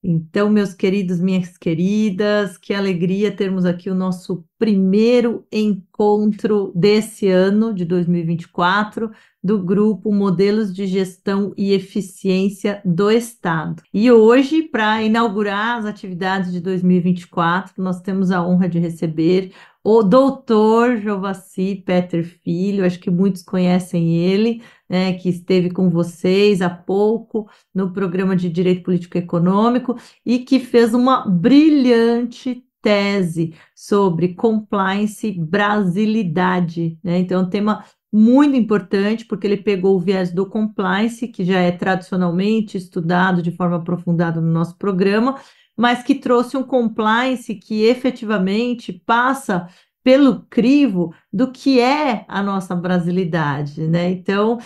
Então, meus queridos, minhas queridas, que alegria termos aqui o nosso primeiro encontro desse ano de 2024 do grupo Modelos de Gestão e Eficiência do Estado. E hoje, para inaugurar as atividades de 2024, nós temos a honra de receber o doutor Jovassi Petter Filho, acho que muitos conhecem ele, né, que esteve com vocês há pouco no programa de Direito Político e Econômico e que fez uma brilhante tese sobre compliance brasilidade, né? Então, é um tema muito importante porque ele pegou o viés do compliance, que já é tradicionalmente estudado de forma aprofundada no nosso programa, mas que trouxe um compliance que efetivamente passa pelo crivo do que é a nossa brasilidade, né? Então,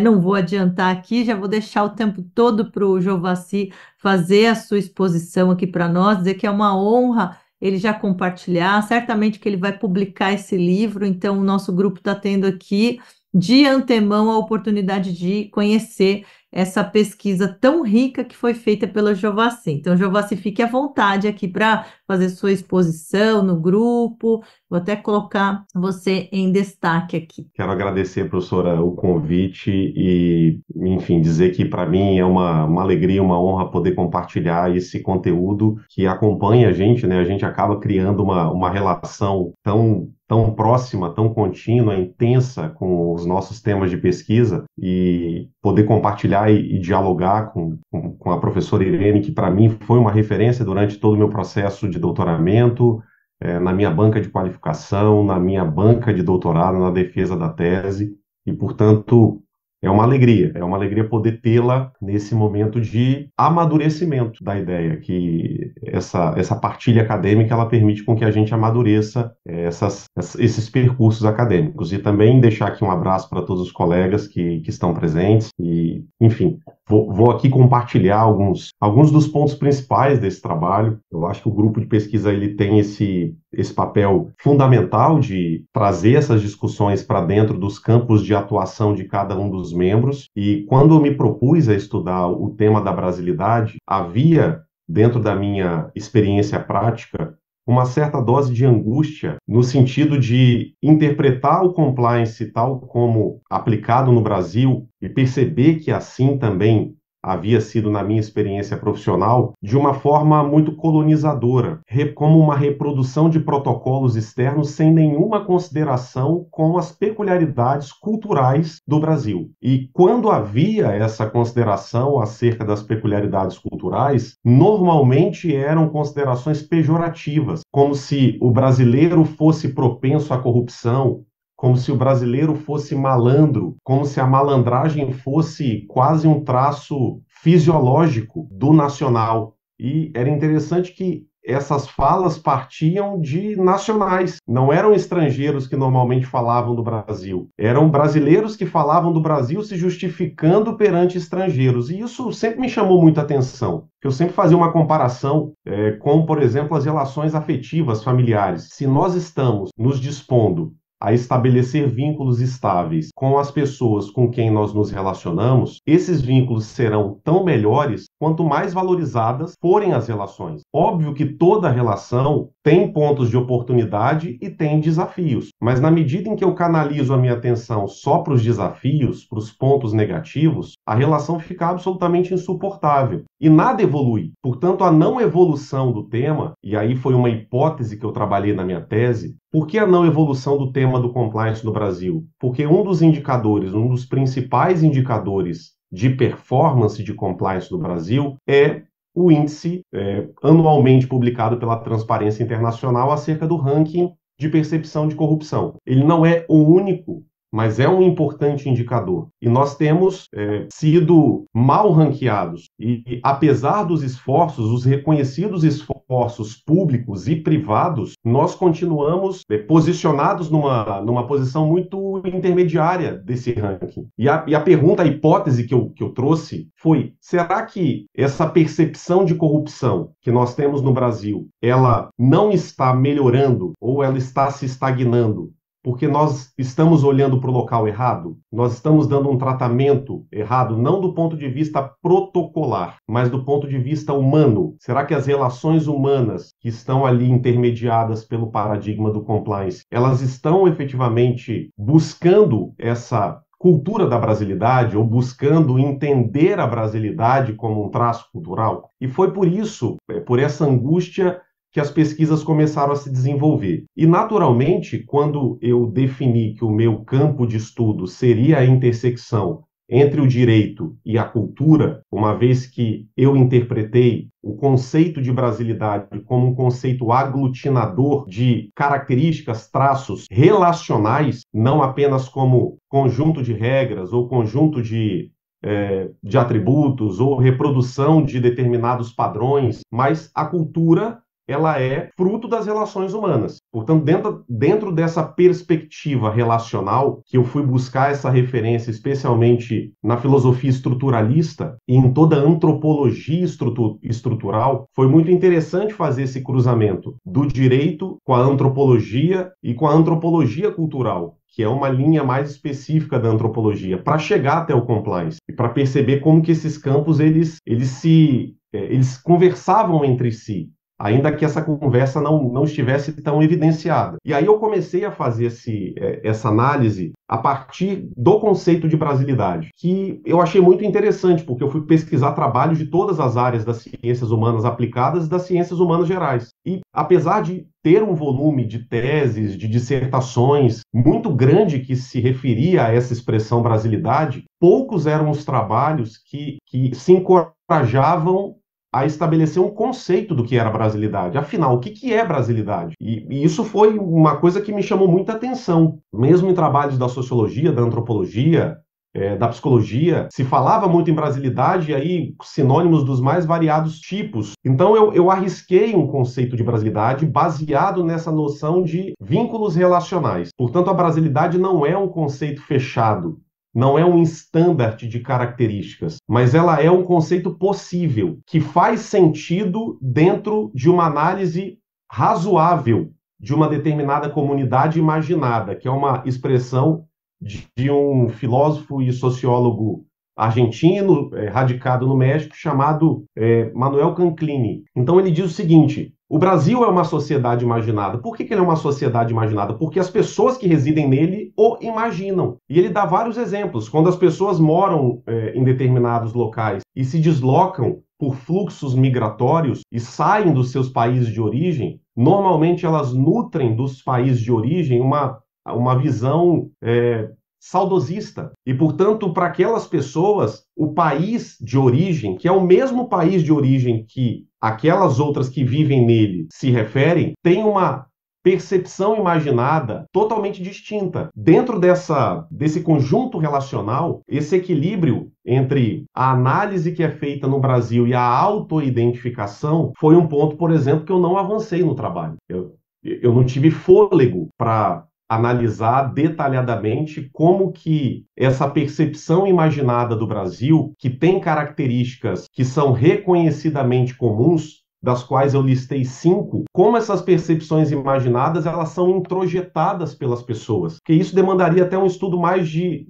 não vou adiantar aqui, já vou deixar o tempo todo para o Jovassi fazer a sua exposição aqui para nós, dizer que é uma honra ele já compartilhar, certamente que ele vai publicar esse livro, então o nosso grupo está tendo aqui de antemão a oportunidade de conhecer essa pesquisa tão rica que foi feita pela Jovassi. Então, Jovassi, fique à vontade aqui para fazer sua exposição no grupo. Vou até colocar você em destaque aqui. Quero agradecer, professora, o convite e, enfim, dizer que para mim é uma alegria, uma honra poder compartilhar esse conteúdo que acompanha a gente, né? A gente acaba criando uma relação tão próxima, tão contínua, intensa com os nossos temas de pesquisa e poder compartilhar e dialogar com a professora Irene, que para mim foi uma referência durante todo o meu processo de doutoramento, na minha banca de qualificação, na minha banca de doutorado, na defesa da tese, e, portanto, é uma alegria poder tê-la nesse momento de amadurecimento da ideia, que essa partilha acadêmica ela permite com que a gente amadureça esses percursos acadêmicos. E também deixar aqui um abraço para todos os colegas que estão presentes, e, enfim, vou aqui compartilhar alguns dos pontos principais desse trabalho. Eu acho que o grupo de pesquisa ele tem esse papel fundamental de trazer essas discussões para dentro dos campos de atuação de cada um dos membros. E quando eu me propus a estudar o tema da brasilidade, havia, dentro da minha experiência prática, uma certa dose de angústia no sentido de interpretar o compliance tal como aplicado no Brasil e perceber que assim também havia sido na minha experiência profissional, de uma forma muito colonizadora, como uma reprodução de protocolos externos sem nenhuma consideração com as peculiaridades culturais do Brasil. E quando havia essa consideração acerca das peculiaridades culturais, normalmente eram considerações pejorativas, como se o brasileiro fosse propenso à corrupção, como se o brasileiro fosse malandro, como se a malandragem fosse quase um traço fisiológico do nacional. E era interessante que essas falas partiam de nacionais, não eram estrangeiros que normalmente falavam do Brasil, eram brasileiros que falavam do Brasil se justificando perante estrangeiros. E isso sempre me chamou muita atenção, que eu sempre fazia uma comparação com, por exemplo, as relações afetivas familiares. Se nós estamos nos dispondo a estabelecer vínculos estáveis com as pessoas com quem nós nos relacionamos, esses vínculos serão tão melhores quanto mais valorizadas forem as relações. Óbvio que toda relação tem pontos de oportunidade e tem desafios, mas na medida em que eu canalizo a minha atenção só para os desafios, para os pontos negativos, a relação fica absolutamente insuportável e nada evolui. Portanto, a não evolução do tema, e aí foi uma hipótese que eu trabalhei na minha tese, por que a não evolução do tema do compliance no Brasil? Porque um dos indicadores, um dos principais indicadores de performance de compliance no Brasil é o índice anualmente publicado pela Transparência Internacional acerca do ranking de percepção de corrupção. Ele não é o único, mas é um importante indicador. E nós temos sido mal ranqueados. E apesar dos esforços, os reconhecidos esforços públicos e privados, nós continuamos posicionados numa posição muito intermediária desse ranking. E a pergunta, a hipótese que eu trouxe foi: será que essa percepção de corrupção que nós temos no Brasil, ela não está melhorando ou ela está se estagnando porque nós estamos olhando para o local errado? Nós estamos dando um tratamento errado, não do ponto de vista protocolar, mas do ponto de vista humano. Será que as relações humanas que estão ali intermediadas pelo paradigma do compliance, elas estão efetivamente buscando essa cultura da brasilidade ou buscando entender a brasilidade como um traço cultural? E foi por isso, por essa angústia, que as pesquisas começaram a se desenvolver. E, naturalmente, quando eu defini que o meu campo de estudo seria a intersecção entre o direito e a cultura, uma vez que eu interpretei o conceito de brasilidade como um conceito aglutinador de características, traços relacionais, não apenas como conjunto de regras ou conjunto de atributos ou reprodução de determinados padrões, mas a cultura ela é fruto das relações humanas. Portanto, dentro dessa perspectiva relacional, que eu fui buscar essa referência especialmente na filosofia estruturalista e em toda a antropologia estrutural, foi muito interessante fazer esse cruzamento do direito com a antropologia e com a antropologia cultural, que é uma linha mais específica da antropologia, para chegar até o compliance e para perceber como que esses campos eles conversavam entre si, ainda que essa conversa não estivesse tão evidenciada. E aí eu comecei a fazer essa análise a partir do conceito de brasilidade, que eu achei muito interessante, porque eu fui pesquisar trabalhos de todas as áreas das ciências humanas aplicadas e das ciências humanas gerais. E apesar de ter um volume de teses, de dissertações muito grande que se referia a essa expressão brasilidade, poucos eram os trabalhos que se encorajavam a estabelecer um conceito do que era brasilidade. Afinal, o que é brasilidade? E isso foi uma coisa que me chamou muita atenção. Mesmo em trabalhos da sociologia, da antropologia, da psicologia, se falava muito em brasilidade e aí sinônimos dos mais variados tipos. Então eu arrisquei um conceito de brasilidade baseado nessa noção de vínculos relacionais. Portanto, a brasilidade não é um conceito fechado, não é um estandarte de características, mas ela é um conceito possível, que faz sentido dentro de uma análise razoável de uma determinada comunidade imaginada, que é uma expressão de um filósofo e sociólogo argentino, radicado no México, chamado Manuel Canclini. Então ele diz o seguinte: o Brasil é uma sociedade imaginada. Por que ele é uma sociedade imaginada? Porque as pessoas que residem nele o imaginam. E ele dá vários exemplos. Quando as pessoas moram em determinados locais e se deslocam por fluxos migratórios e saem dos seus países de origem, normalmente elas nutrem dos países de origem uma visão saudosista. E, portanto, para aquelas pessoas, o país de origem, que é o mesmo país de origem que aquelas outras que vivem nele se referem, tem uma percepção imaginada totalmente distinta. Dentro desse conjunto relacional, esse equilíbrio entre a análise que é feita no Brasil e a autoidentificação foi um ponto, por exemplo, que eu não avancei no trabalho. Eu não tive fôlego para analisar detalhadamente como que essa percepção imaginada do Brasil, que tem características que são reconhecidamente comuns, das quais eu listei 5, como essas percepções imaginadas elas são introjetadas pelas pessoas. Porque isso demandaria até um estudo mais de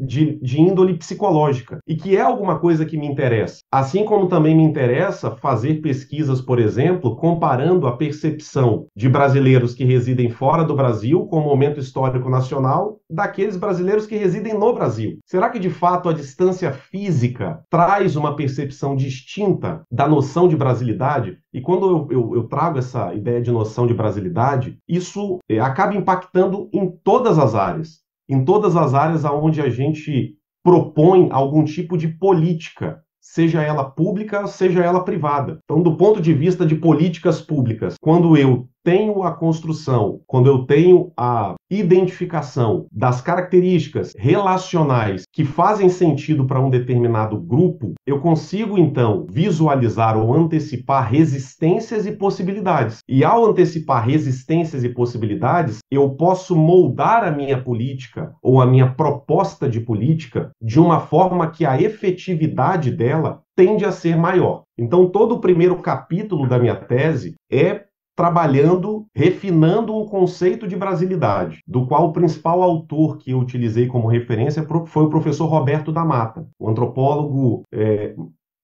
índole psicológica, e que é alguma coisa que me interessa. Assim como também me interessa fazer pesquisas, por exemplo, comparando a percepção de brasileiros que residem fora do Brasil com o momento histórico nacional daqueles brasileiros que residem no Brasil. Será que, de fato, a distância física traz uma percepção distinta da noção de brasilidade? E quando eu trago essa ideia de noção de brasilidade, isso acaba impactando em todas as áreas. Em todas as áreas onde a gente propõe algum tipo de política, seja ela pública, seja ela privada. Então, do ponto de vista de políticas públicas, quando eu tenho a construção, quando eu tenho a identificação das características relacionais que fazem sentido para um determinado grupo, eu consigo, então, visualizar ou antecipar resistências e possibilidades. E ao antecipar resistências e possibilidades, eu posso moldar a minha política ou a minha proposta de política de uma forma que a efetividade dela tende a ser maior. Então, todo o primeiro capítulo da minha tese é trabalhando, refinando um conceito de brasilidade, do qual o principal autor que eu utilizei como referência foi o professor Roberto da Mata, um antropólogo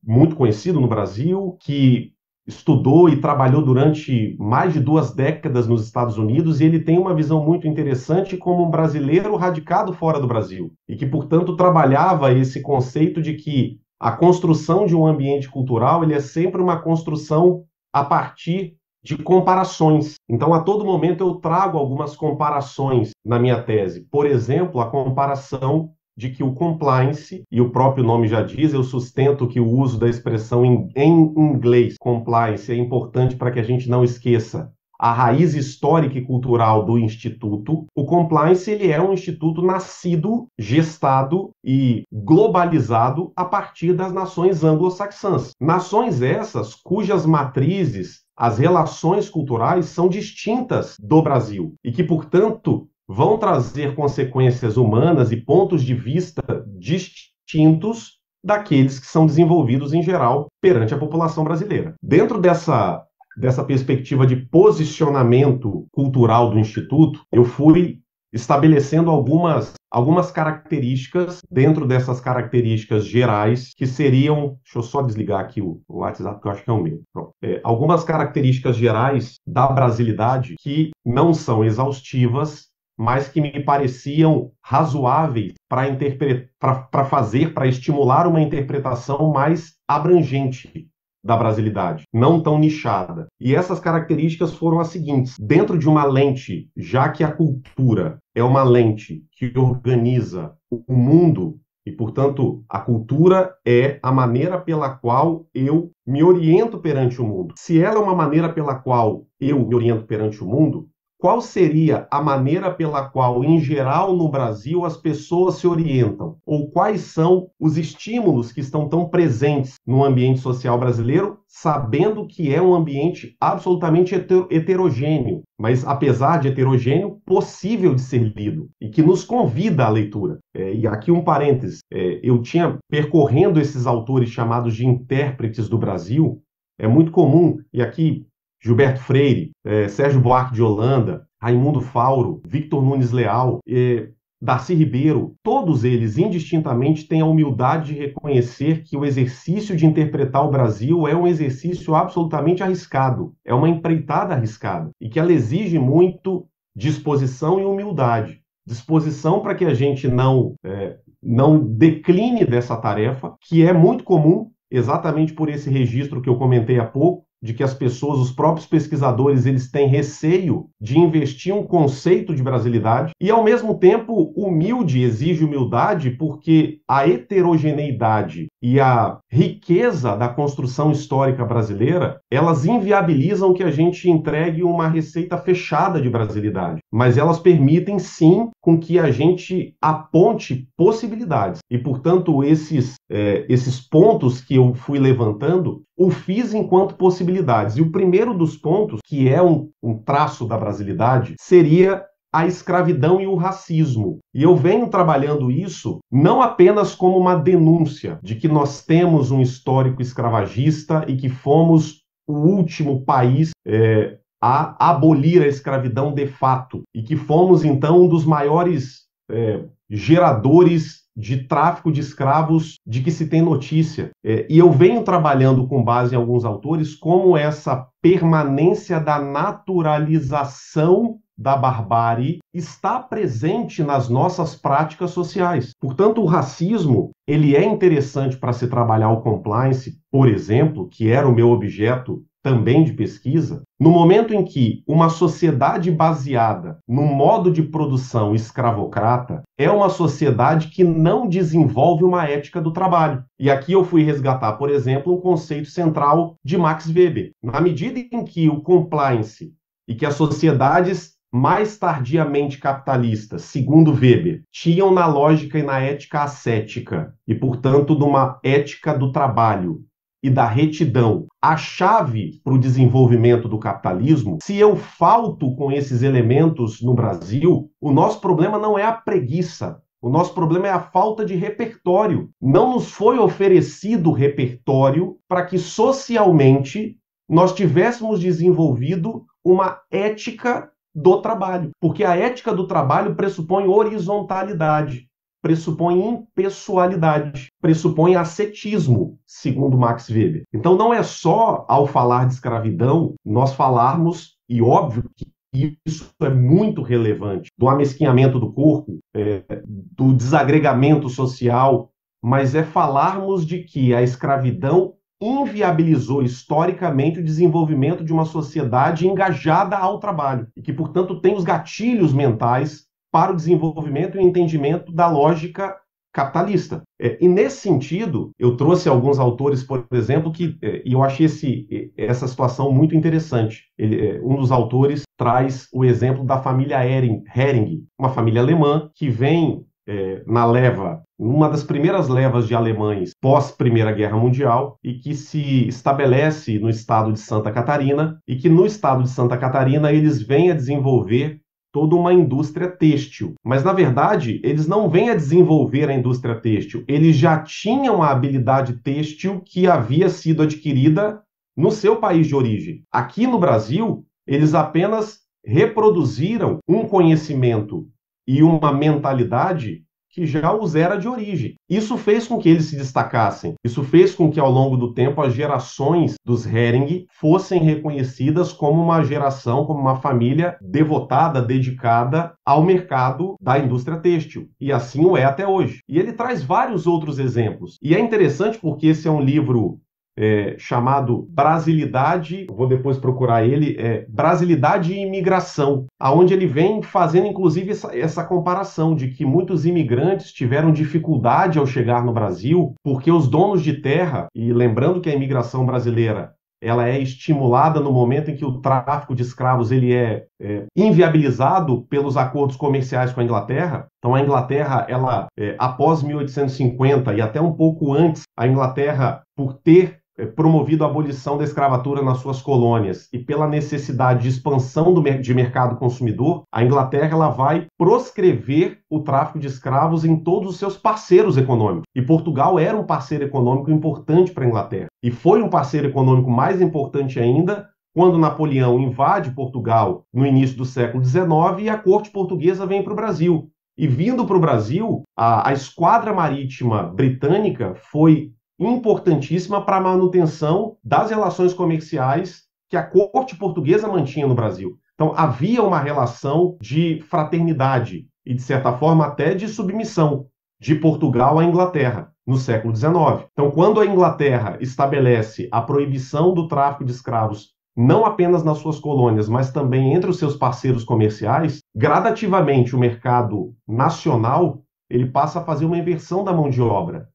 muito conhecido no Brasil, que estudou e trabalhou durante mais de 2 décadas nos Estados Unidos, e ele tem uma visão muito interessante como um brasileiro radicado fora do Brasil, e que, portanto, trabalhava esse conceito de que a construção de um ambiente cultural ele é sempre uma construção a partir de comparações. Então, a todo momento eu trago algumas comparações na minha tese. Por exemplo, a comparação de que o compliance, e o próprio nome já diz, eu sustento que o uso da expressão em inglês, compliance, é importante para que a gente não esqueça a raiz histórica e cultural do Instituto. O compliance ele é um instituto nascido, gestado e globalizado a partir das nações anglo-saxãs. Nações essas cujas matrizes, as relações culturais são distintas do Brasil e que, portanto, vão trazer consequências humanas e pontos de vista distintos daqueles que são desenvolvidos em geral perante a população brasileira. Dentro dessa perspectiva de posicionamento cultural do Instituto, eu fui estabelecendo algumas características dentro dessas características gerais que seriam... Deixa eu só desligar aqui o WhatsApp, que eu acho que é o meu. Algumas características gerais da brasilidade que não são exaustivas, mas que me pareciam razoáveis para estimular uma interpretação mais abrangente da brasilidade, não tão nichada. E essas características foram as seguintes: dentro de uma lente, já que a cultura é uma lente que organiza o mundo, e, portanto, a cultura é a maneira pela qual eu me oriento perante o mundo. Se ela é uma maneira pela qual eu me oriento perante o mundo, qual seria a maneira pela qual, em geral, no Brasil, as pessoas se orientam? Ou quais são os estímulos que estão tão presentes no ambiente social brasileiro, sabendo que é um ambiente absolutamente heterogêneo, mas, apesar de heterogêneo, possível de ser lido e que nos convida à leitura. E aqui um parênteses, eu tinha percorrendo esses autores chamados de intérpretes do Brasil, é muito comum, e aqui Gilberto Freire, Sérgio Buarque de Holanda, Raimundo Fauro, Victor Nunes Leal, Darcy Ribeiro, todos eles indistintamente têm a humildade de reconhecer que o exercício de interpretar o Brasil é um exercício absolutamente arriscado, é uma empreitada arriscada, e que ela exige muito disposição e humildade. Disposição para que a gente não decline dessa tarefa, que é muito comum, exatamente por esse registro que eu comentei há pouco, de que as pessoas, os próprios pesquisadores, eles têm receio de investir um conceito de brasilidade e, ao mesmo tempo, humilde exige humildade porque a heterogeneidade e a riqueza da construção histórica brasileira, elas inviabilizam que a gente entregue uma receita fechada de brasilidade, mas elas permitem, sim, com que a gente aponte possibilidades. E, portanto, esses pontos que eu fui levantando, o fiz enquanto possibilidades. E o primeiro dos pontos, que é um traço da brasilidade, seria a escravidão e o racismo. E eu venho trabalhando isso não apenas como uma denúncia de que nós temos um histórico escravagista e que fomos o último país a abolir a escravidão de fato, e que fomos, então, um dos maiores geradores de tráfico de escravos de que se tem notícia. E eu venho trabalhando com base em alguns autores como essa permanência da naturalização da barbárie está presente nas nossas práticas sociais. Portanto, o racismo, ele é interessante para se trabalhar o compliance, por exemplo, que era o meu objeto também de pesquisa, no momento em que uma sociedade baseada no modo de produção escravocrata é uma sociedade que não desenvolve uma ética do trabalho. E aqui eu fui resgatar, por exemplo, um conceito central de Max Weber. Na medida em que o compliance e que as sociedades mais tardiamente capitalistas, segundo Weber, tinham na lógica e na ética ascética, e, portanto, numa ética do trabalho e da retidão, a chave para o desenvolvimento do capitalismo, se eu falto com esses elementos no Brasil, o nosso problema não é a preguiça, o nosso problema é a falta de repertório. Não nos foi oferecido repertório para que socialmente nós tivéssemos desenvolvido uma ética do trabalho, porque a ética do trabalho pressupõe horizontalidade, pressupõe impessoalidade, pressupõe ascetismo, segundo Max Weber. Então não é só ao falar de escravidão nós falarmos, e óbvio que isso é muito relevante, do amesquinhamento do corpo, do desagregamento social, mas é falarmos de que a escravidão inviabilizou historicamente o desenvolvimento de uma sociedade engajada ao trabalho e que, portanto, tem os gatilhos mentais para o desenvolvimento e o entendimento da lógica capitalista. E nesse sentido, eu trouxe alguns autores, por exemplo, e eu achei essa situação muito interessante. Um dos autores traz o exemplo da família Hering, uma família alemã que vem numa das primeiras levas de alemães pós-Primeira Guerra Mundial e que se estabelece no estado de Santa Catarina e que no estado de Santa Catarina eles vêm a desenvolver toda uma indústria têxtil. Mas, na verdade, eles não vêm a desenvolver a indústria têxtil, eles já tinham a habilidade têxtil que havia sido adquirida no seu país de origem. Aqui no Brasil, eles apenas reproduziram um conhecimento e uma mentalidade que já os era de origem. Isso fez com que eles se destacassem. Isso fez com que, ao longo do tempo, as gerações dos Hering fossem reconhecidas como uma geração, como uma família devotada, dedicada ao mercado da indústria têxtil. E assim o é até hoje. E ele traz vários outros exemplos. E é interessante porque esse é um livro chamado Brasilidade, vou depois procurar ele, Brasilidade e Imigração, aonde ele vem fazendo inclusive essa comparação de que muitos imigrantes tiveram dificuldade ao chegar no Brasil porque os donos de terra, e lembrando que a imigração brasileira ela é estimulada no momento em que o tráfico de escravos ele é inviabilizado pelos acordos comerciais com a Inglaterra. Então a Inglaterra, após 1850 e até um pouco antes, a Inglaterra, por ter promovido a abolição da escravatura nas suas colônias e pela necessidade de expansão de mercado consumidor, a Inglaterra ela vai proscrever o tráfico de escravos em todos os seus parceiros econômicos. E Portugal era um parceiro econômico importante para a Inglaterra. E foi um parceiro econômico mais importante ainda quando Napoleão invade Portugal no início do século XIX e a corte portuguesa vem para o Brasil. E vindo para o Brasil, a esquadra marítima britânica foi importantíssima para a manutenção das relações comerciais que a corte portuguesa mantinha no Brasil. Então, havia uma relação de fraternidade e, de certa forma, até de submissão de Portugal à Inglaterra no século XIX. Então, quando a Inglaterra estabelece a proibição do tráfico de escravos não apenas nas suas colônias, mas também entre os seus parceiros comerciais, gradativamente o mercado nacional ele passa a fazer uma inversão da mão de obra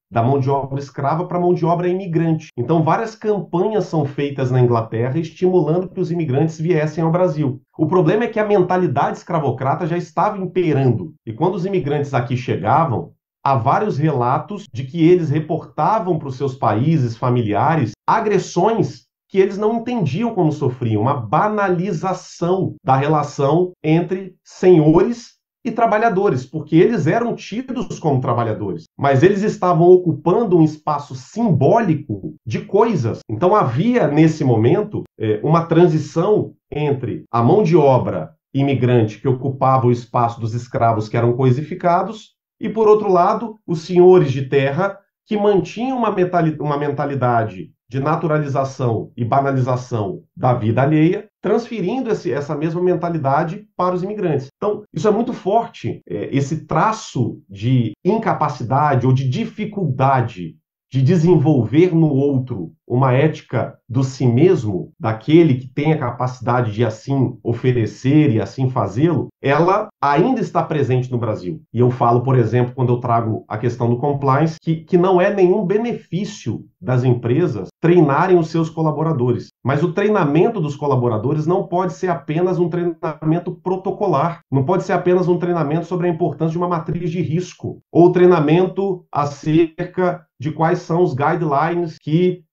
escrava para mão de obra imigrante. Então, várias campanhas são feitas na Inglaterra estimulando que os imigrantes viessem ao Brasil. O problema é que a mentalidade escravocrata já estava imperando. E quando os imigrantes aqui chegavam, há vários relatos de que eles reportavam para os seus países familiares agressões que eles não entendiam como sofriam, uma banalização da relação entre senhores e trabalhadores, porque eles eram tidos como trabalhadores, mas eles estavam ocupando um espaço simbólico de coisas. Então havia, nesse momento, uma transição entre a mão de obra imigrante que ocupava o espaço dos escravos que eram coisificados e, por outro lado, os senhores de terra que mantinham uma mentalidade de naturalização e banalização da vida alheia, transferindo essa mesma mentalidade para os imigrantes. Então, isso é muito forte, esse traço de incapacidade ou de dificuldade de desenvolver no outro uma ética do si mesmo, daquele que tem a capacidade de assim oferecer e assim fazê-lo, ela ainda está presente no Brasil. E eu falo, por exemplo, quando eu trago a questão do compliance, que não é nenhum benefício das empresas treinarem os seus colaboradores. Mas o treinamento dos colaboradores não pode ser apenas um treinamento protocolar, não pode ser apenas um treinamento sobre a importância de uma matriz de risco, ou treinamento acerca de quais são os guidelines que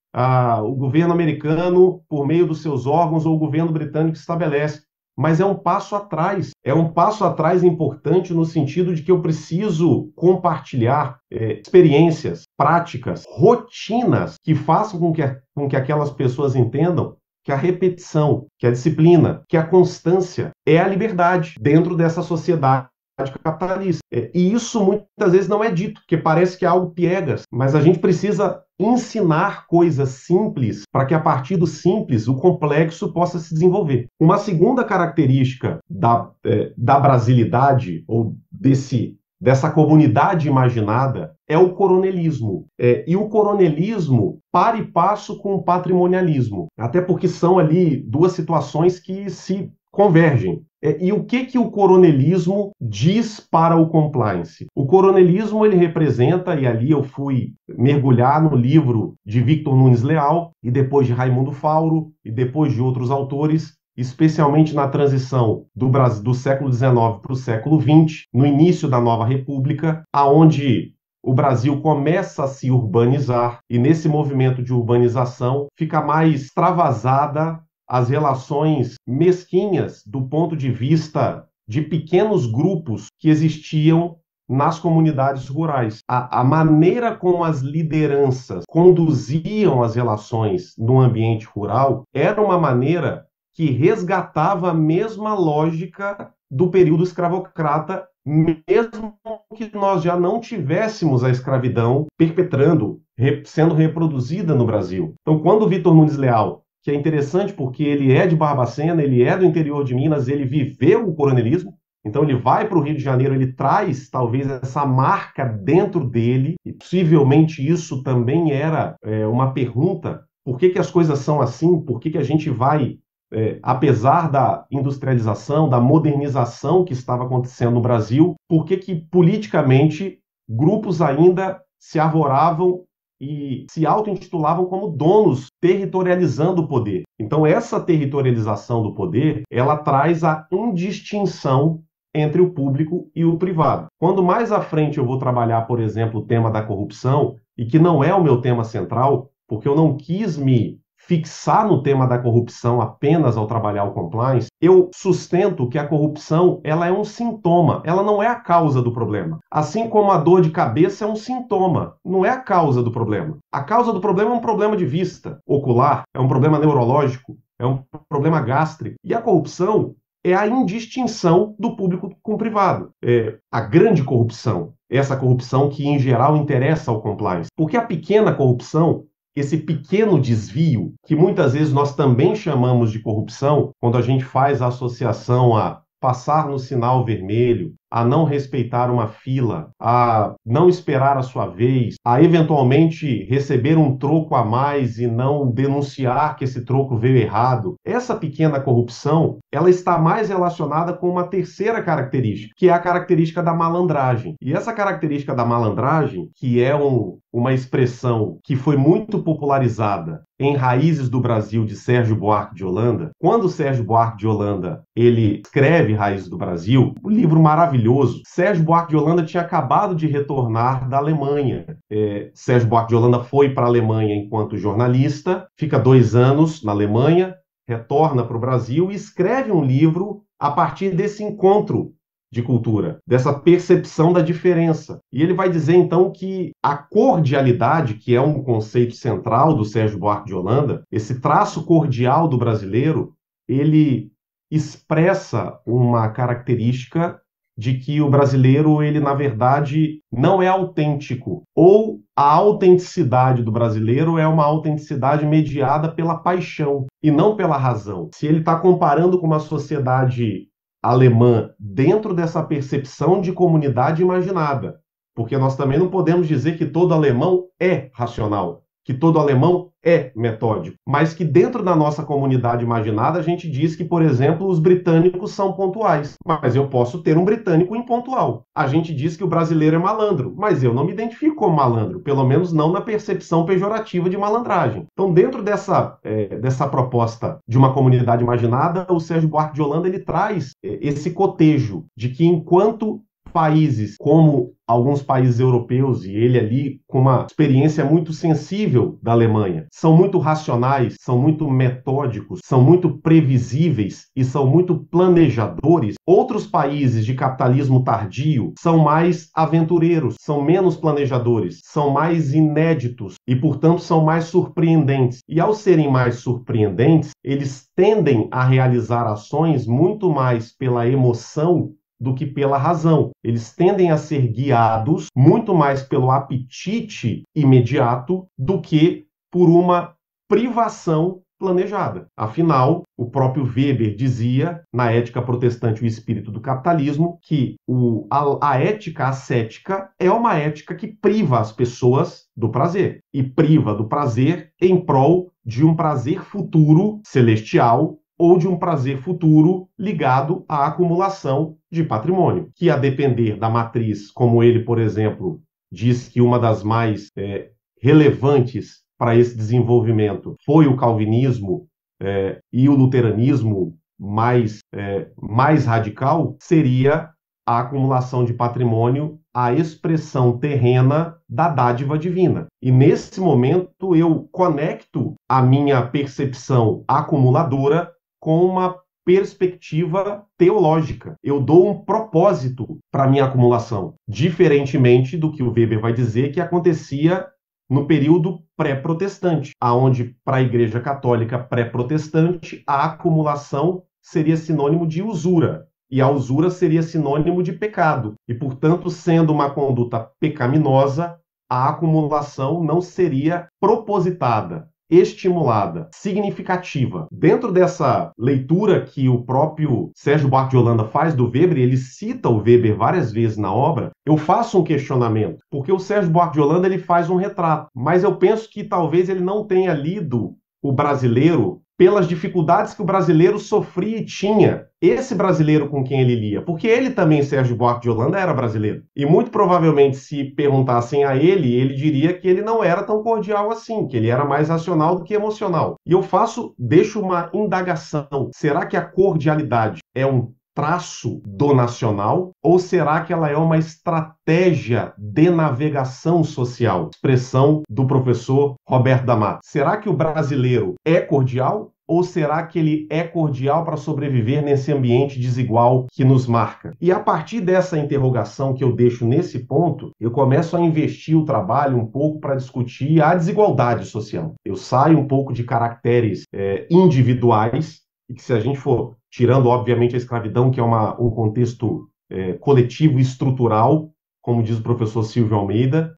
o governo americano, por meio dos seus órgãos, ou o governo britânico estabelece. Mas é um passo atrás importante no sentido de que eu preciso compartilhar experiências, práticas, rotinas que façam com que aquelas pessoas entendam que a repetição, que a disciplina, que a constância é a liberdade dentro dessa sociedade capitalista. E isso muitas vezes não é dito, porque parece que é algo piegas, mas a gente precisa ensinar coisas simples para que a partir do simples o complexo possa se desenvolver. Uma segunda característica da brasilidade ou dessa comunidade imaginada é o coronelismo. E o coronelismo para e passo com o patrimonialismo, até porque são ali duas situações que se convergem. E o que o coronelismo diz para o compliance? O coronelismo ele representa, e ali eu fui mergulhar no livro de Victor Nunes Leal, e depois de Raimundo Fauro, e depois de outros autores, especialmente na transição do século XIX para o século XX, no início da Nova República, aonde o Brasil começa a se urbanizar, e nesse movimento de urbanização fica mais extravasada as relações mesquinhas do ponto de vista de pequenos grupos que existiam nas comunidades rurais. A maneira como as lideranças conduziam as relações no ambiente rural era uma maneira que resgatava a mesma lógica do período escravocrata, mesmo que nós já não tivéssemos a escravidão perpetrando, sendo reproduzida no Brasil. Então, quando o Victor Nunes Leal, que é interessante porque ele é de Barbacena, ele é do interior de Minas, ele viveu o coronelismo, então ele vai para o Rio de Janeiro, ele traz talvez essa marca dentro dele, e possivelmente isso também era uma pergunta, por que as coisas são assim, por que a gente vai, apesar da industrialização, da modernização que estava acontecendo no Brasil, por que politicamente grupos ainda se arvoravam e se auto-intitulavam como donos, territorializando o poder. Então essa territorialização do poder, ela traz a indistinção entre o público e o privado. Quando mais à frente eu vou trabalhar, por exemplo, o tema da corrupção, e que não é o meu tema central, porque eu não quis me fixar no tema da corrupção apenas ao trabalhar o compliance, eu sustento que a corrupção ela é um sintoma, ela não é a causa do problema. Assim como a dor de cabeça é um sintoma, não é a causa do problema. A causa do problema é um problema de vista ocular, é um problema neurológico, é um problema gástrico. E a corrupção é a indistinção do público com o privado. A grande corrupção, essa corrupção que em geral interessa ao compliance. Porque a pequena corrupção, esse pequeno desvio, que muitas vezes nós também chamamos de corrupção, quando a gente faz a associação a passar no sinal vermelho, a não respeitar uma fila, a não esperar a sua vez, a eventualmente receber um troco a mais e não denunciar que esse troco veio errado. Essa pequena corrupção, ela está mais relacionada com uma terceira característica, que é a característica da malandragem. E essa característica da malandragem, que é uma expressão que foi muito popularizada em Raízes do Brasil, de Sérgio Buarque de Holanda. Quando Sérgio Buarque de Holanda ele escreve Raízes do Brasil, um livro maravilhoso. Sérgio Buarque de Holanda tinha acabado de retornar da Alemanha. Sérgio Buarque de Holanda foi para a Alemanha enquanto jornalista, fica 2 anos na Alemanha, retorna para o Brasil e escreve um livro a partir desse encontro de cultura, dessa percepção da diferença. E ele vai dizer, então, que a cordialidade, que é um conceito central do Sérgio Buarque de Holanda, esse traço cordial do brasileiro, ele expressa uma característica de que o brasileiro, ele, na verdade, não é autêntico. Ou a autenticidade do brasileiro é uma autenticidade mediada pela paixão e não pela razão. Se ele está comparando com uma sociedade alemã dentro dessa percepção de comunidade imaginada, porque nós também não podemos dizer que todo alemão é racional, que todo alemão é metódico, mas que dentro da nossa comunidade imaginada a gente diz que, por exemplo, os britânicos são pontuais, mas eu posso ter um britânico impontual. A gente diz que o brasileiro é malandro, mas eu não me identifico como malandro, pelo menos não na percepção pejorativa de malandragem. Então, dentro dessa proposta de uma comunidade imaginada, o Sérgio Buarque de Holanda ele traz esse cotejo de que enquanto países, como alguns países europeus, e ele ali com uma experiência muito sensível da Alemanha, são muito racionais, são muito metódicos, são muito previsíveis e são muito planejadores. Outros países de capitalismo tardio são mais aventureiros, são menos planejadores, são mais inéditos e, portanto, são mais surpreendentes. E ao serem mais surpreendentes, eles tendem a realizar ações muito mais pela emoção do que pela razão. Eles tendem a ser guiados muito mais pelo apetite imediato do que por uma privação planejada. Afinal, o próprio Weber dizia, na Ética Protestante e o Espírito do Capitalismo, que a ética ascética é uma ética que priva as pessoas do prazer, e priva do prazer em prol de um prazer futuro celestial ou de um prazer futuro ligado à acumulação de patrimônio, que a depender da matriz, como ele, por exemplo, diz que uma das mais relevantes para esse desenvolvimento foi o calvinismo e o luteranismo mais radical, seria a acumulação de patrimônio, a expressão terrena da dádiva divina. E nesse momento eu conecto a minha percepção acumuladora com uma perspectiva teológica. Eu dou um propósito para a minha acumulação, diferentemente do que o Weber vai dizer que acontecia no período pré-protestante, aonde para a Igreja Católica pré-protestante a acumulação seria sinônimo de usura, e a usura seria sinônimo de pecado. E, portanto, sendo uma conduta pecaminosa, a acumulação não seria propositada, estimulada, significativa. Dentro dessa leitura que o próprio Sérgio Buarque de Holanda faz do Weber, ele cita o Weber várias vezes na obra, eu faço um questionamento, porque o Sérgio Buarque de Holanda ele faz um retrato, mas eu penso que talvez ele não tenha lido o brasileiro pelas dificuldades que o brasileiro sofria e tinha, esse brasileiro com quem ele lia, porque ele também, Sérgio Buarque de Holanda, era brasileiro. E muito provavelmente, se perguntassem a ele, ele diria que ele não era tão cordial assim, que ele era mais racional do que emocional. E eu deixo uma indagação. Será que a cordialidade é um traço do nacional ou será que ela é uma estratégia de navegação social? Expressão do professor Roberto D'Amato. Será que o brasileiro é cordial ou será que ele é cordial para sobreviver nesse ambiente desigual que nos marca? E a partir dessa interrogação que eu deixo nesse ponto, eu começo a investir o trabalho um pouco para discutir a desigualdade social. Eu saio um pouco de caracteres individuais, e que se a gente for tirando, obviamente, a escravidão, que é um contexto coletivo e estrutural, como diz o professor Silvio Almeida,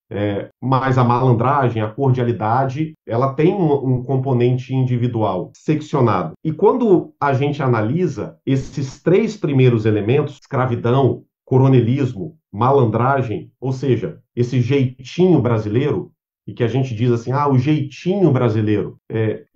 mas a malandragem, a cordialidade, ela tem um componente individual, seccionado. E quando a gente analisa esses três primeiros elementos, escravidão, coronelismo, malandragem, ou seja, esse jeitinho brasileiro, e que a gente diz assim, o jeitinho brasileiro.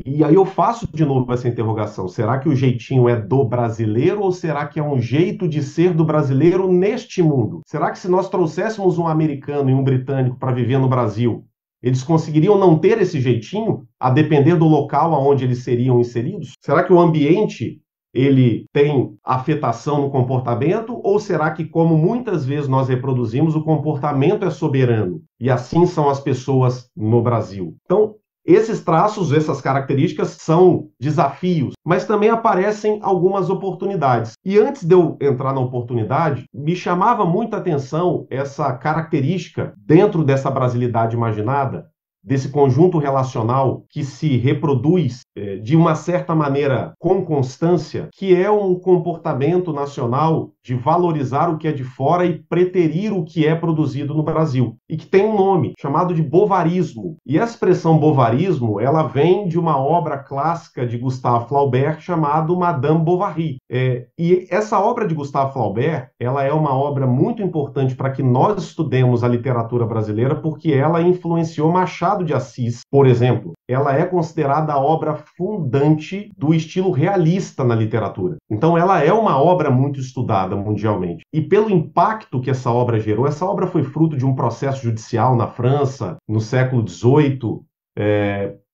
E aí eu faço de novo essa interrogação, será que o jeitinho é do brasileiro ou será que é um jeito de ser do brasileiro neste mundo? Será que se nós trouxéssemos um americano e um britânico para viver no Brasil, eles conseguiriam não ter esse jeitinho, a depender do local aonde eles seriam inseridos? Será que o ambiente ele tem afetação no comportamento ou será que, como muitas vezes nós reproduzimos, o comportamento é soberano? E assim são as pessoas no Brasil. Então, esses traços, essas características são desafios, mas também aparecem algumas oportunidades. E antes de eu entrar na oportunidade, me chamava muita atenção essa característica dentro dessa brasilidade imaginada, desse conjunto relacional que se reproduz de uma certa maneira com constância, que é um comportamento nacional de valorizar o que é de fora e preterir o que é produzido no Brasil. E que tem um nome, chamado de bovarismo. E a expressão bovarismo, ela vem de uma obra clássica de Gustave Flaubert chamado Madame Bovary. E essa obra de Gustave Flaubert, ela é uma obra muito importante para que nós estudemos a literatura brasileira, porque ela influenciou Machado de Assis, por exemplo. Ela é considerada a obra fundante do estilo realista na literatura. Então ela é uma obra muito estudada mundialmente. E pelo impacto que essa obra gerou, essa obra foi fruto de um processo judicial na França, no século XVIII.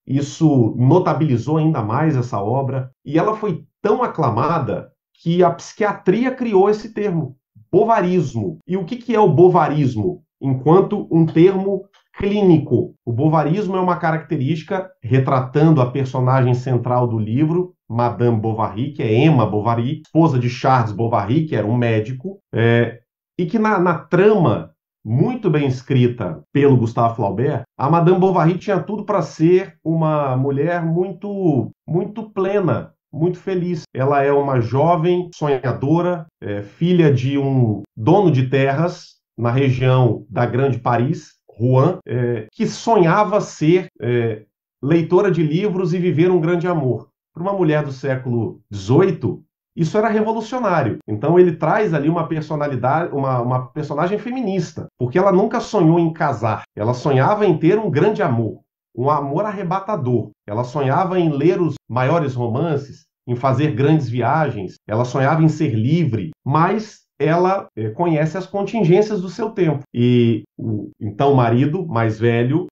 Isso notabilizou ainda mais essa obra. E ela foi tão aclamada que a psiquiatria criou esse termo, bovarismo. E o que é o bovarismo? Enquanto um termo clínico. O bovarismo é uma característica retratando a personagem central do livro, Madame Bovary, que é Emma Bovary, esposa de Charles Bovary, que era um médico, e que na trama muito bem escrita pelo Gustave Flaubert, a Madame Bovary tinha tudo para ser uma mulher muito, muito plena, muito feliz. Ela é uma jovem sonhadora, filha de um dono de terras na região da Grande Paris, Rouen, que sonhava ser leitora de livros e viver um grande amor. Para uma mulher do século XVIII, isso era revolucionário. Então ele traz ali uma personalidade, uma personagem feminista, porque ela nunca sonhou em casar. Ela sonhava em ter um grande amor, um amor arrebatador. Ela sonhava em ler os maiores romances, em fazer grandes viagens. Ela sonhava em ser livre, mas ela conhece as contingências do seu tempo. E então o marido mais velho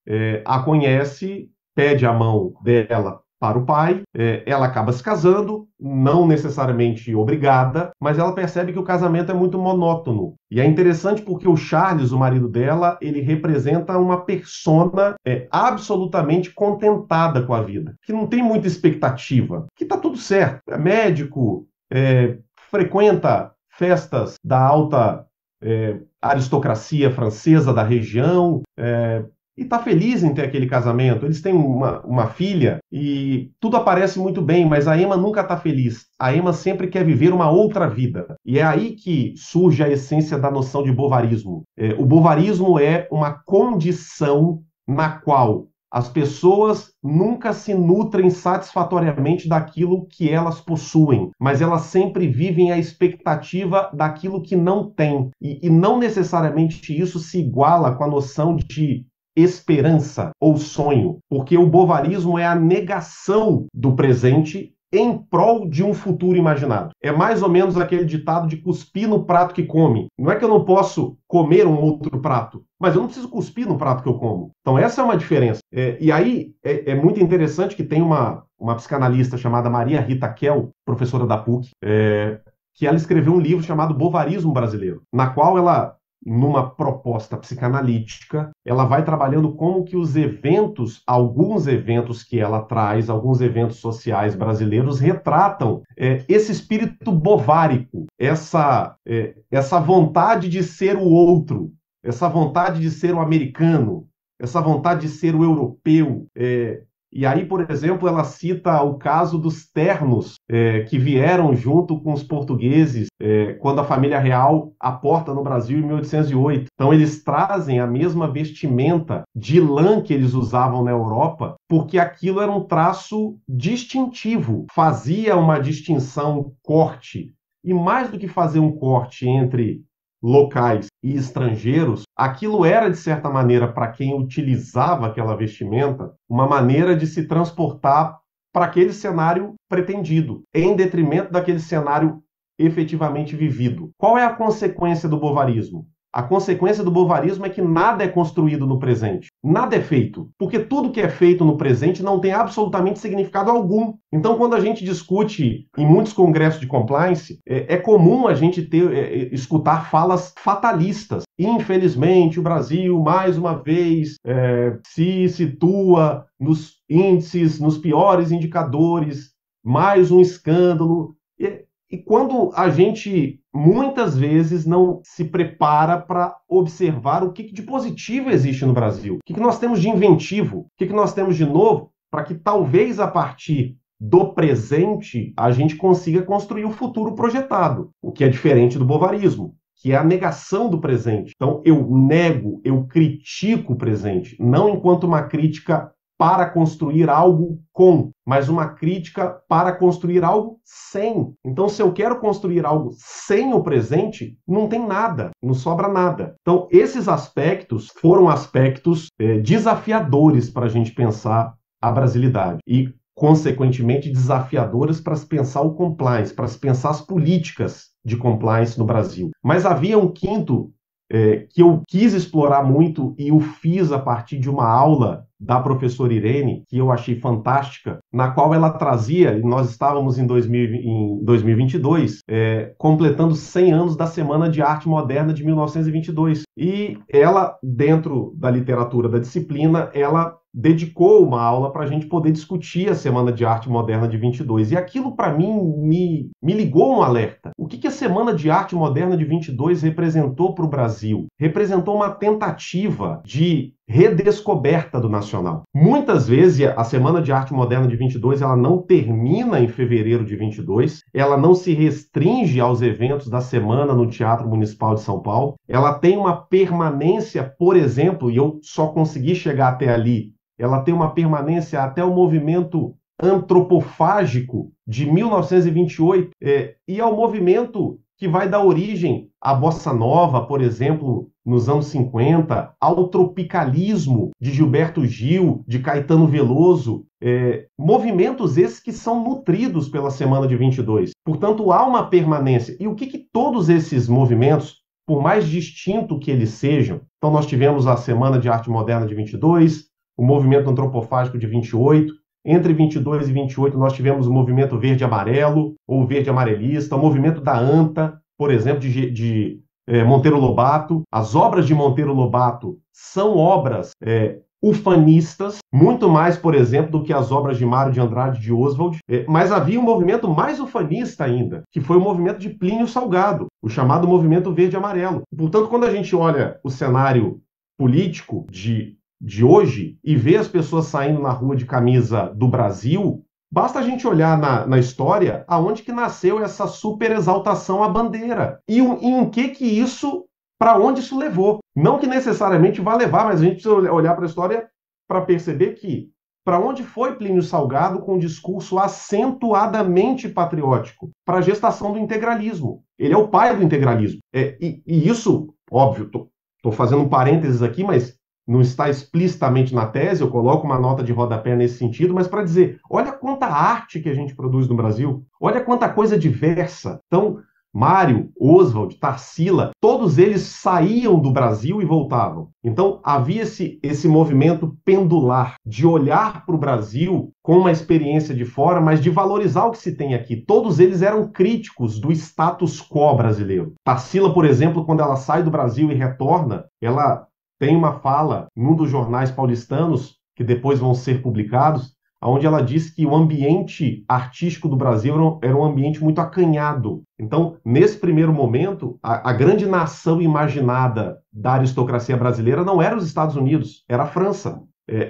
a conhece, pede a mão dela para o pai, ela acaba se casando, não necessariamente obrigada, mas ela percebe que o casamento é muito monótono. E é interessante porque o Charles, o marido dela, ele representa uma persona absolutamente contentada com a vida, que não tem muita expectativa, que está tudo certo, é médico, frequenta festas da alta aristocracia francesa da região, e está feliz em ter aquele casamento. Eles têm uma filha e tudo aparece muito bem, mas a Emma nunca está feliz. A Emma sempre quer viver uma outra vida. E é aí que surge a essência da noção de bovarismo. O bovarismo é uma condição na qual as pessoas nunca se nutrem satisfatoriamente daquilo que elas possuem, mas elas sempre vivem a expectativa daquilo que não têm. E não necessariamente isso se iguala com a noção de esperança ou sonho, porque o bovarismo é a negação do presente em prol de um futuro imaginado. É mais ou menos aquele ditado de cuspir no prato que come. Não é que eu não posso comer um outro prato, mas eu não preciso cuspir no prato que eu como. Então essa é uma diferença. E aí é muito interessante que tem uma psicanalista chamada Maria Rita Kell, professora da PUC, que ela escreveu um livro chamado Bovarismo Brasileiro, na qual ela, numa proposta psicanalítica, ela vai trabalhando como que os eventos, alguns eventos que ela traz, alguns eventos sociais brasileiros retratam esse espírito bovárico, essa vontade de ser o outro, essa vontade de ser o americano, essa vontade de ser o europeu. E aí, por exemplo, ela cita o caso dos ternos que vieram junto com os portugueses quando a família real aporta no Brasil em 1808. Então, eles trazem a mesma vestimenta de lã que eles usavam na Europa, porque aquilo era um traço distintivo, fazia uma distinção, corte. E mais do que fazer um corte entre locais e estrangeiros, aquilo era, de certa maneira, para quem utilizava aquela vestimenta, uma maneira de se transportar para aquele cenário pretendido, em detrimento daquele cenário efetivamente vivido. Qual é a consequência do bovarismo? A consequência do bovarismo é que nada é construído no presente. Nada é feito. Porque tudo que é feito no presente não tem absolutamente significado algum. Então, quando a gente discute em muitos congressos de compliance, é comum a gente escutar falas fatalistas. Infelizmente, o Brasil, mais uma vez, se situa nos índices, nos piores indicadores, mais um escândalo. E quando a gente, muitas vezes, não se prepara para observar o que de positivo existe no Brasil, o que nós temos de inventivo, o que nós temos de novo, para que talvez a partir do presente a gente consiga construir o futuro projetado, o que é diferente do bovarismo, que é a negação do presente. Então eu nego, eu critico o presente, não enquanto uma crítica para construir algo com, mas uma crítica para construir algo sem. Então, se eu quero construir algo sem o presente, não tem nada, não sobra nada. Então, esses aspectos foram aspectos desafiadores para a gente pensar a brasilidade e, consequentemente, desafiadores para se pensar o compliance, para se pensar as políticas de compliance no Brasil. Mas havia um quinto que eu quis explorar muito e o fiz a partir de uma aula da professora Irene, que eu achei fantástica, na qual ela trazia, e nós estávamos em 2022, completando 100 anos da Semana de Arte Moderna de 1922. E ela, dentro da literatura da disciplina, ela dedicou uma aula para a gente poder discutir a Semana de Arte Moderna de 22. E aquilo, para mim, me ligou um alerta. O que a Semana de Arte Moderna de 22 representou para o Brasil? Representou uma tentativa de redescoberta do nacional. Muitas vezes a Semana de Arte Moderna de 22 ela não termina em fevereiro de 22, ela não se restringe aos eventos da semana no Teatro Municipal de São Paulo, ela tem uma permanência, por exemplo, e eu só consegui chegar até ali, ela tem uma permanência até o movimento antropofágico de 1928 e ao movimento que vai dar origem à bossa nova, por exemplo, nos anos 50, ao tropicalismo de Gilberto Gil, de Caetano Veloso, movimentos esses que são nutridos pela Semana de 22. Portanto, há uma permanência. E o que todos esses movimentos, por mais distinto que eles sejam, então nós tivemos a Semana de Arte Moderna de 22, o movimento antropofágico de 28, entre 22 e 28 nós tivemos o movimento verde-amarelo, ou verde-amarelista, o movimento da ANTA, por exemplo, de Monteiro Lobato. As obras de Monteiro Lobato são obras ufanistas, muito mais, por exemplo, do que as obras de Mário de Andrade e de Oswald, mas havia um movimento mais ufanista ainda, que foi o movimento de Plínio Salgado, o chamado movimento verde-amarelo. Portanto, quando a gente olha o cenário político de hoje e vê as pessoas saindo na rua de camisa do Brasil, basta a gente olhar na história aonde que nasceu essa superexaltação à bandeira e em que isso, para onde isso levou. Não que necessariamente vá levar, mas a gente precisa olhar para a história para perceber que para onde foi Plínio Salgado com um discurso acentuadamente patriótico? Para a gestação do integralismo. Ele é o pai do integralismo. E isso, óbvio, estou fazendo um parênteses aqui, mas não está explicitamente na tese, eu coloco uma nota de rodapé nesse sentido, mas para dizer, olha quanta arte que a gente produz no Brasil, olha quanta coisa diversa. Então, Mário, Oswald, Tarsila, todos eles saíam do Brasil e voltavam. Então, havia esse movimento pendular de olhar para o Brasil com uma experiência de fora, mas de valorizar o que se tem aqui. Todos eles eram críticos do status quo brasileiro. Tarsila, por exemplo, quando ela sai do Brasil e retorna, ela tem uma fala num dos jornais paulistanos, que depois vão ser publicados, onde ela diz que o ambiente artístico do Brasil era um ambiente muito acanhado. Então, nesse primeiro momento, a grande nação imaginada da aristocracia brasileira não era os Estados Unidos, era a França.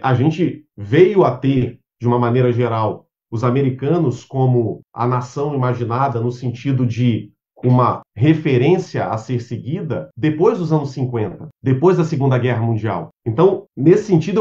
A gente veio a ter, de uma maneira geral, os americanos como a nação imaginada no sentido de uma referência a ser seguida depois dos anos 50, depois da Segunda Guerra Mundial. Então, nesse sentido,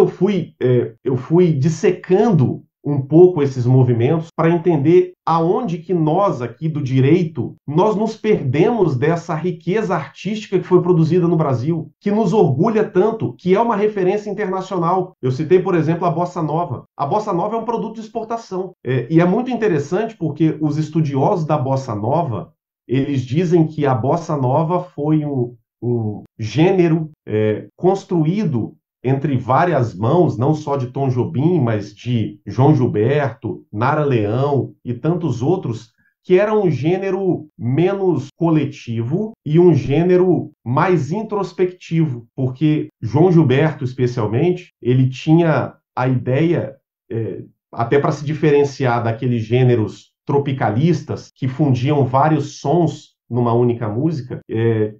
eu fui dissecando um pouco esses movimentos para entender aonde que nós aqui do direito, nós nos perdemos dessa riqueza artística que foi produzida no Brasil, que nos orgulha tanto, que é uma referência internacional. Eu citei, por exemplo, a Bossa Nova. A Bossa Nova é um produto de exportação. E é muito interessante porque os estudiosos da Bossa Nova, eles dizem que a Bossa Nova foi um gênero construído entre várias mãos, não só de Tom Jobim, mas de João Gilberto, Nara Leão e tantos outros, que era um gênero menos coletivo e um gênero mais introspectivo, porque João Gilberto, especialmente, ele tinha a ideia, até para se diferenciar daqueles gêneros tropicalistas que fundiam vários sons numa única música,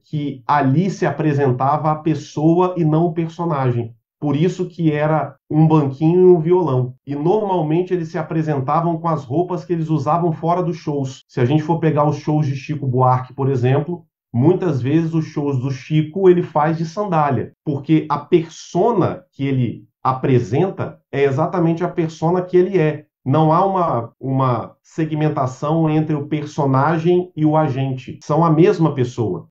que ali se apresentava a pessoa e não o personagem. Por isso que era um banquinho e um violão. E normalmente eles se apresentavam com as roupas que eles usavam fora dos shows. Se a gente for pegar os shows de Chico Buarque, por exemplo, muitas vezes os shows do Chico ele faz de sandália, porque a persona que ele apresenta é exatamente a persona que ele é. Não há uma segmentação entre o personagem e o agente. São a mesma pessoa.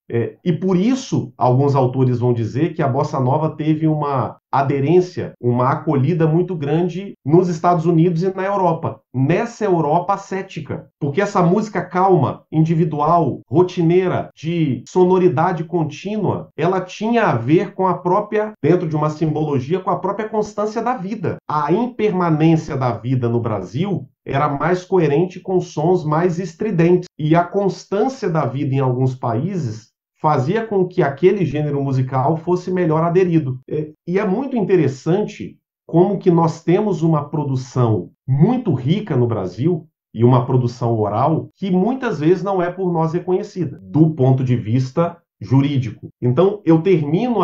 E por isso, alguns autores vão dizer que a Bossa Nova teve uma aderência, uma acolhida muito grande nos Estados Unidos e na Europa. Nessa Europa ascética, porque essa música calma, individual, rotineira, de sonoridade contínua, ela tinha a ver com a própria, dentro de uma simbologia, com a própria constância da vida. A impermanência da vida no Brasil era mais coerente com sons mais estridentes. E a constância da vida em alguns países fazia com que aquele gênero musical fosse melhor aderido. E é muito interessante como que nós temos uma produção muito rica no Brasil e uma produção oral que muitas vezes não é por nós reconhecida, do ponto de vista jurídico. Então, eu termino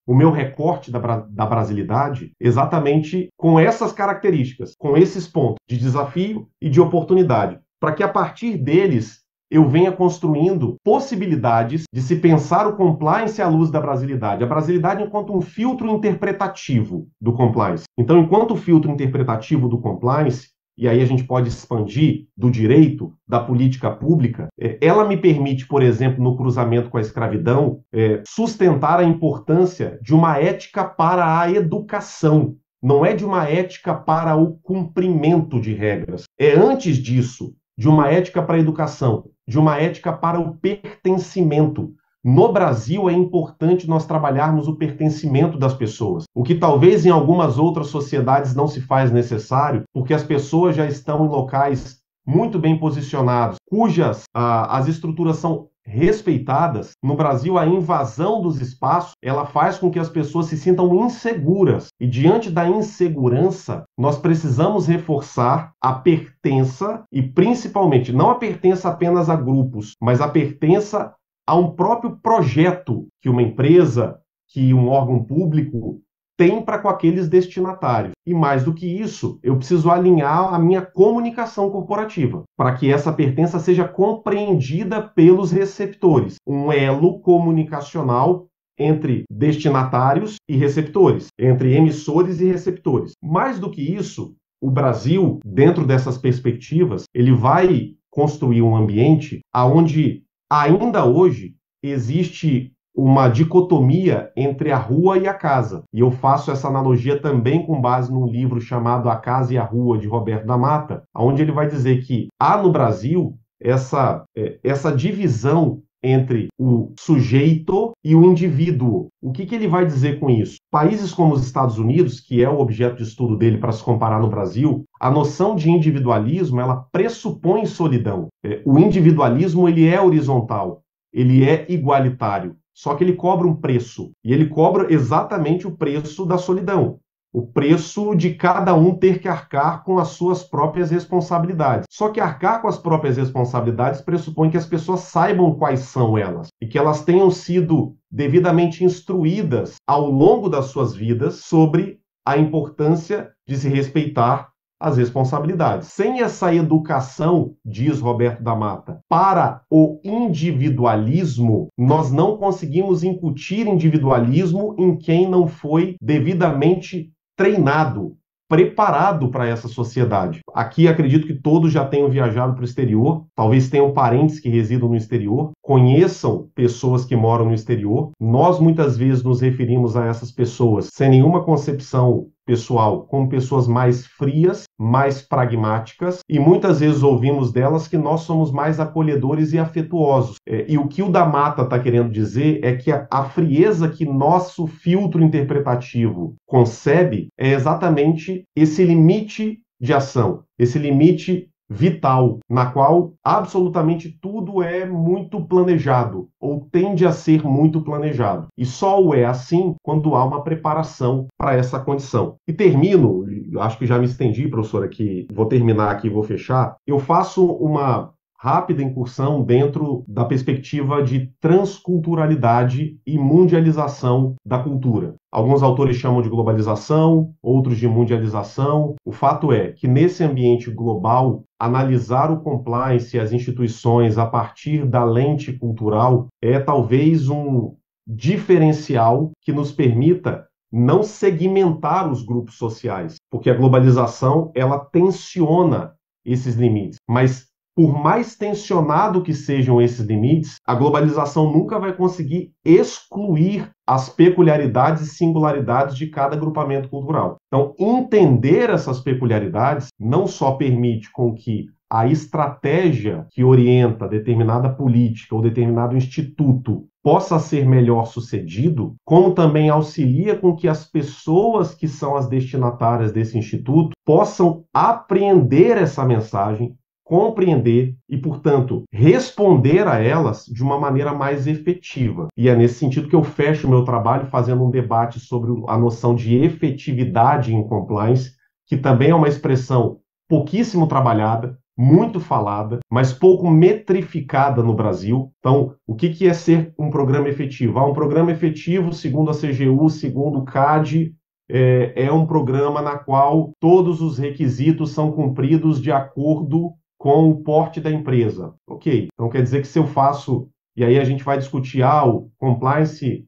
o meu recorte da brasilidade exatamente com essas características, com esses pontos de desafio e de oportunidade, para que a partir deles eu venha construindo possibilidades de se pensar o compliance à luz da brasilidade. A brasilidade enquanto um filtro interpretativo do compliance. Então, enquanto filtro interpretativo do compliance, e aí a gente pode expandir do direito, da política pública, ela me permite, por exemplo, no cruzamento com a escravidão, sustentar a importância de uma ética para a educação. Não é de uma ética para o cumprimento de regras. É antes disso, de uma ética para a educação, de uma ética para o pertencimento. No Brasil é importante nós trabalharmos o pertencimento das pessoas, o que talvez em algumas outras sociedades não se faz necessário, porque as pessoas já estão em locais muito bem posicionados, cujas as estruturas são respeitadas. No Brasil, a invasão dos espaços, ela faz com que as pessoas se sintam inseguras. E diante da insegurança, nós precisamos reforçar a pertença e principalmente, não a pertença apenas a grupos, mas a pertença a um próprio projeto que uma empresa, que um órgão público tem para com aqueles destinatários. E mais do que isso, eu preciso alinhar a minha comunicação corporativa para que essa pertença seja compreendida pelos receptores. Um elo comunicacional entre destinatários e receptores, entre emissores e receptores. Mais do que isso, o Brasil, dentro dessas perspectivas, ele vai construir um ambiente onde ainda hoje existe uma dicotomia entre a rua e a casa. E eu faço essa analogia também com base num livro chamado A Casa e a Rua, de Roberto da Mata, onde ele vai dizer que há no Brasil essa divisão entre o sujeito e o indivíduo. O que ele vai dizer com isso? Países como os Estados Unidos, que é o objeto de estudo dele para se comparar no Brasil, a noção de individualismo, ela pressupõe solidão. O individualismo, ele é horizontal, ele é igualitário, só que ele cobra um preço, e ele cobra exatamente o preço da solidão. O preço de cada um ter que arcar com as suas próprias responsabilidades. Só que arcar com as próprias responsabilidades pressupõe que as pessoas saibam quais são elas e que elas tenham sido devidamente instruídas ao longo das suas vidas sobre a importância de se respeitar as responsabilidades. Sem essa educação, diz Roberto da Mata, para o individualismo, nós não conseguimos incutir individualismo em quem não foi devidamente treinado, preparado para essa sociedade. Aqui acredito que todos já tenham viajado para o exterior, talvez tenham parentes que residam no exterior, conheçam pessoas que moram no exterior. Nós muitas vezes nos referimos a essas pessoas sem nenhuma concepção pessoal, como pessoas mais frias, mais pragmáticas, e muitas vezes ouvimos delas que nós somos mais acolhedores e afetuosos. E o que o da Mata está querendo dizer é que a frieza que nosso filtro interpretativo concebe é exatamente esse limite de ação, esse limite vital, na qual absolutamente tudo é muito planejado, ou tende a ser muito planejado. E só o é assim quando há uma preparação para essa condição. E termino, acho que já me estendi, professor, aqui, vou terminar aqui e vou fechar. Eu faço uma rápida incursão dentro da perspectiva de transculturalidade e mundialização da cultura. Alguns autores chamam de globalização, outros de mundialização. O fato é que nesse ambiente global, analisar o compliance e as instituições a partir da lente cultural é talvez um diferencial que nos permita não segmentar os grupos sociais, porque a globalização ela tensiona esses limites, mas por mais tensionado que sejam esses limites, a globalização nunca vai conseguir excluir as peculiaridades e singularidades de cada agrupamento cultural. Então, entender essas peculiaridades não só permite com que a estratégia que orienta determinada política ou determinado instituto possa ser melhor sucedido, como também auxilia com que as pessoas que são as destinatárias desse instituto possam apreender essa mensagem, compreender e, portanto, responder a elas de uma maneira mais efetiva. E é nesse sentido que eu fecho o meu trabalho fazendo um debate sobre a noção de efetividade em compliance, que também é uma expressão pouquíssimo trabalhada, muito falada, mas pouco metrificada no Brasil. Então, o que é ser um programa efetivo? Um programa efetivo, segundo a CGU, segundo o CAD, é um programa na qual todos os requisitos são cumpridos de acordo com o porte da empresa. Ok, então quer dizer que se eu faço, e aí a gente vai discutir, o compliance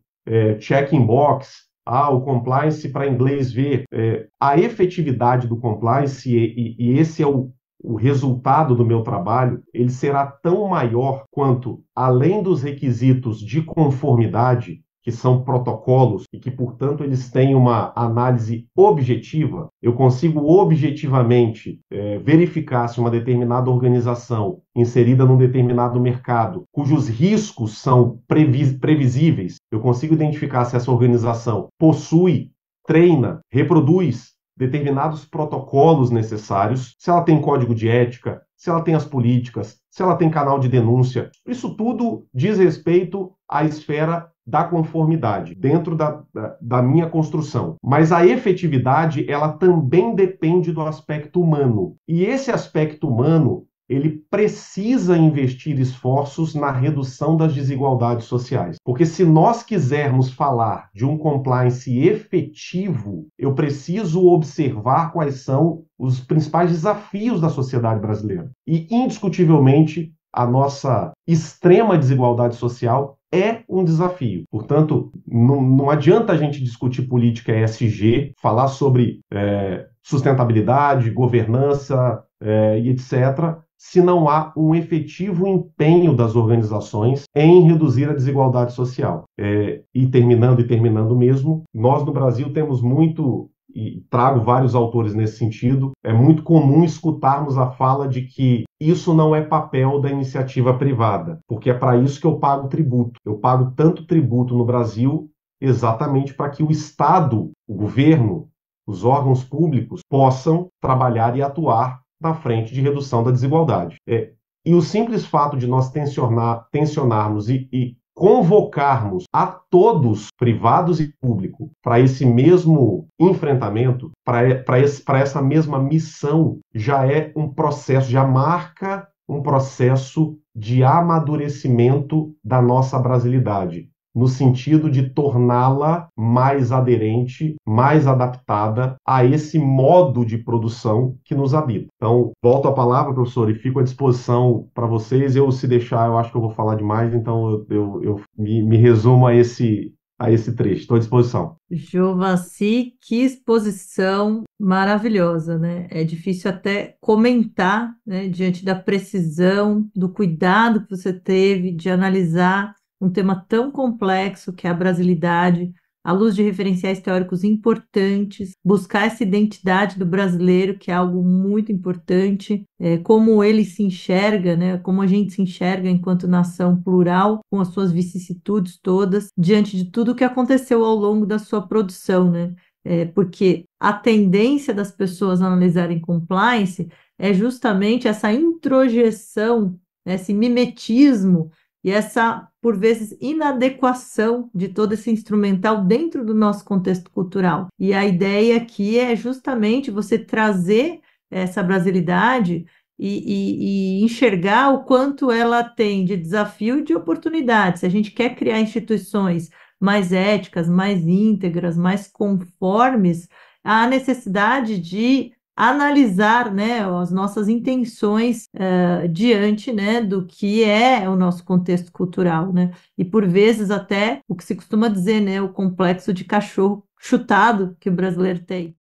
check-in box, o compliance para inglês ver, a efetividade do compliance, e esse é o resultado do meu trabalho, ele será tão maior quanto, além dos requisitos de conformidade, que são protocolos e que, portanto, eles têm uma análise objetiva, eu consigo objetivamente verificar se uma determinada organização inserida num determinado mercado, cujos riscos são previsíveis, eu consigo identificar se essa organização possui, treina, reproduz determinados protocolos necessários, se ela tem código de ética, se ela tem as políticas, se ela tem canal de denúncia. Isso tudo diz respeito à esfera da conformidade, dentro da minha construção. Mas a efetividade, ela também depende do aspecto humano. E esse aspecto humano, ele precisa investir esforços na redução das desigualdades sociais. Porque se nós quisermos falar de um compliance efetivo, eu preciso observar quais são os principais desafios da sociedade brasileira. E, indiscutivelmente, a nossa extrema desigualdade social é um desafio. Portanto, não adianta a gente discutir política ESG, falar sobre sustentabilidade, governança e etc., se não há um efetivo empenho das organizações em reduzir a desigualdade social. E terminando mesmo, nós no Brasil temos muito, e trago vários autores nesse sentido, é muito comum escutarmos a fala de que isso não é papel da iniciativa privada, porque é para isso que eu pago tributo. Eu pago tanto tributo no Brasil exatamente para que o Estado, o governo, os órgãos públicos possam trabalhar e atuar na frente de redução da desigualdade. E o simples fato de nós tensionarmos e convocarmos a todos, privados e público, para esse mesmo enfrentamento, para essa mesma missão, já é um processo, já marca um processo de amadurecimento da nossa brasilidade, no sentido de torná-la mais aderente, mais adaptada a esse modo de produção que nos habita. Então, volto a palavra, professor, e fico à disposição para vocês. Se deixar, eu acho que eu vou falar demais, então eu me resumo a esse trecho. Estou à disposição. Jovassi, que exposição maravilhosa, né? É difícil até comentar, né, diante da precisão, do cuidado que você teve de analisar um tema tão complexo que é a brasilidade, à luz de referenciais teóricos importantes, buscar essa identidade do brasileiro, que é algo muito importante, como ele se enxerga, né, como a gente se enxerga enquanto nação plural, com as suas vicissitudes todas, diante de tudo o que aconteceu ao longo da sua produção, né? Porque a tendência das pessoas a analisarem compliance é justamente essa introjeção, esse mimetismo, e essa, por vezes, inadequação de todo esse instrumental dentro do nosso contexto cultural. E a ideia aqui é justamente você trazer essa brasilidade e enxergar o quanto ela tem de desafio e de oportunidade. Se a gente quer criar instituições mais éticas, mais íntegras, mais conformes, há necessidade de analisar, né, as nossas intenções diante, né, do que é o nosso contexto cultural, né, e por vezes até o que se costuma dizer, né, o complexo de cachorro chutado que o brasileiro tem.